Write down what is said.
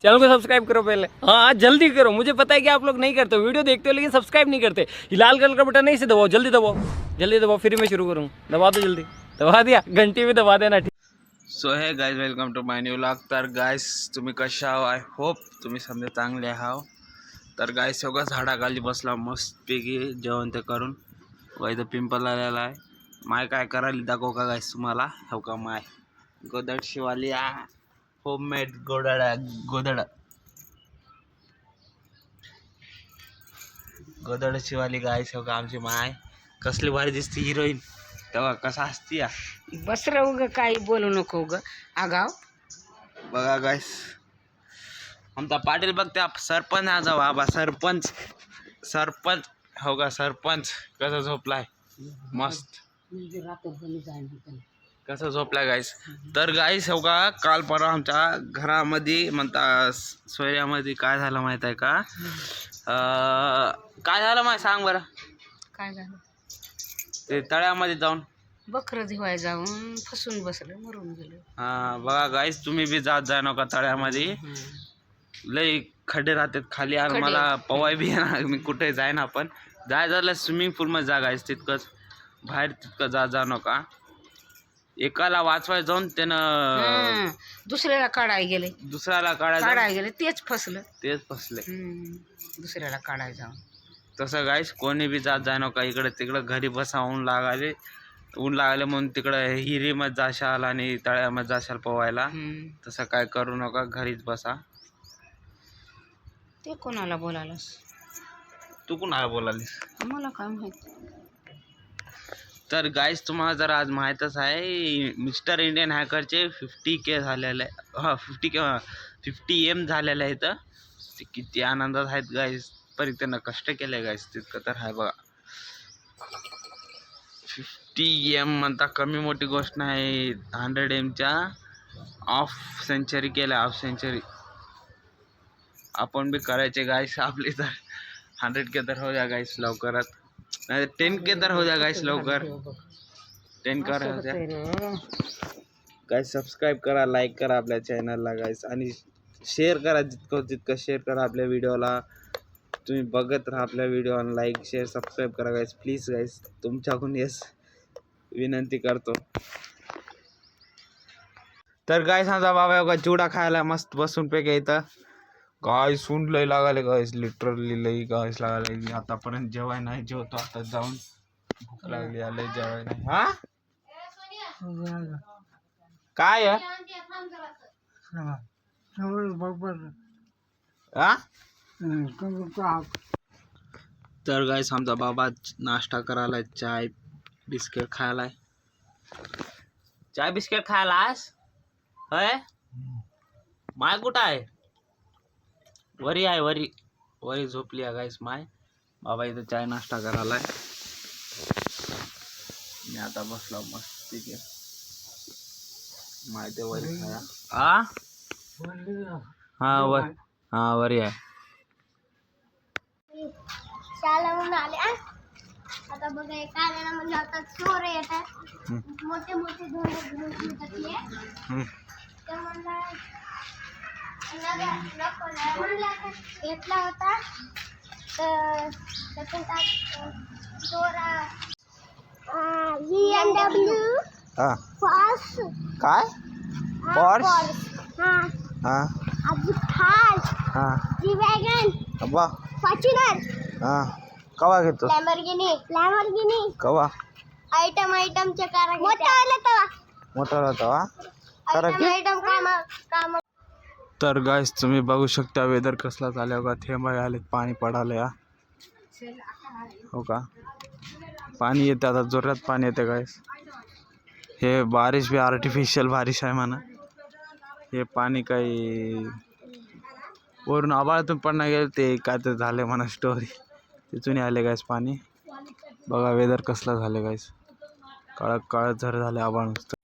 Channel को subscribe करो पहले। हाँ जल्दी करो, मुझे पता है कि आप लोग नहीं करते हो, वीडियो देखते हो लेकिन सब्सक्राइब नहीं करते। ये लाल कलर का बटन नहीं से दबाओ, जल्दी दबाओ, जल्दी दबाओ, फिर मैं शुरू करूँ। दबा दो जल्दी, दबा दिया, घंटी भी दबा देना। So hey guys, welcome to my new vlog. तर गाइज तुम्ही कशा आहो? आय होप तुम्ही समजा चांगले आहाव. तर गाइज सगळं झाडाखाली बसला मस्तपैकी जेवण ते करून. व इथं पिंपल आलेला आहे. माय काय करायला दाखव का गाइज तुम्हाला? हो का माय गोदड शिवाली होममेड गोदड शिवाली गाइज. हो का आमची माय कसली भारी दिसते हिरोईन. तेव्हा कसा असती या बस राहू ग, काही बोलू नको ग आगाव. बघा गाइस, आमचा पाटील बघ त्या सरपंच हा जा बाबा, सरपंच हो का, सरपंच कसा झोपलाय मस्त, कसा झोपलाय गाईस. तर गाईस हो का, काल परवा आमच्या घरामध्ये म्हणता सोयऱ्यामध्ये काय झालं माहित आहे का? काय झालं माहिती सांग बरं. काय झालं? ते तळ्यामध्ये जाऊन बकरं धिवाय जाऊन फसून बसलं, मरून गेलं. हा बघा गाईस, तुम्ही बी जात जा नका तळ्यामध्ये. लय खड्डे राहतात खाली, आणि मला पवाय बी येणार, मी कुठे जाय ना. पण जाय झालं स्विमिंग पूलमध्ये जागा आहे तितकंच, बाहेर तितकं जा नका. एकाला वाचवाय जाऊन त्यानं दुसऱ्याला काढाय गेले, दुसऱ्याला काढायला गेले, तेच फसलं, तेच फसले. दुसऱ्याला काढाय जाऊन. तसं गाईस कोणी बी जात जाय नका इकडे तिकडं. घरी बसा, ऊन लागले म्हणून तिकडं हिरीमध्ये जाशाल आणि तळ्यामध्ये जाशाल पोवायला. तसं काय करू नका, घरीच बसा. ते कोणाला बोलायलास तू कुणाला बोलालीस? मला काय माहित. तर गाईस तुम्हाला जर आज माहीतच आहे, मिस्टर इंडियन हॅकरचे 50K झालेले. हां 50M झालेले आहेत. ते किती आनंदात आहेत गाईस. पण त्यांना कष्ट केले गाईस, तितकं तर आहे बघा. 50M म्हणता कमी मोठी गोष्ट नाही. 100Mच्या ऑफ सेंचुरी केल्या, ऑफ सेंचुरी आपण बी करायचे गाईस. आपली तर 100K तर हो द्या गाईस लवकरात, नाही 10K तर हो द्या गाईस लवकर. 10 करा हो द्या गाईस. सबस्क्राईब करा, लाईक करा आपल्या चॅनलला गाईस, आणि शेअर करा, जितकं शेअर करा आपल्या व्हिडिओला. तुम्ही बघत राहा आपल्या व्हिडिओ, आणि लाईक शेअर सबस्क्राईब करा गाईस प्लीज गाईस. तुमच्याकडून येस विनंती करतो. तर गाईस आमचा बाबा योगा चिवडा खायला मस्त बसून पैकी इथं. गाय सून लय लागाले गाईस, लिटरली लई गाईस लागाले. आतापर्यंत जेवाय नाही, जेवतो आता जाऊन, भूक लागली आले जेवाय नाही. हा काय तर गाईस आमचा बाबा नाश्ता करायला, चाय बिस्किट खायला. चाय बिस्किट खायलास होय? माय कुठं आहे? वरी आहे, वरी झोपली आहे गाईस माय. बाबा इथं चाय नाश्ता करायला. मी आता बसलो मस्त ठीक आहे. माय ते वरी खाया. हा वरी आहे. शाळा म्हणून आले. आता बघा एक आलेला म्हणजे आता चोर येतात, मोठे मोठे घेतला होता. तर चोर BMW काय फॉर्च्युनर, कवा घेतो? लॅम्बोर्गिनी कवा आयटमच्या कार मोठा होता. काम. तर गाईस तुम्ही बघू शकता वेदर कसला चालू का. थेंब आले, पाणी पडाले. हो का, पाणी येते आता, जोरात पाणी येते गाईस. हे बारिश भी आर्टिफिशियल बारिश आहे म्हणा. हे पाणी काही वरून आभाळातून पडणं गेलं, ते काय तर झाले म्हणा स्टोरी, तिथून आले गाईस पाणी. बघा वेदर कसला झाले गाईस, काळं काळं झर झाले आभाळ नुसतं.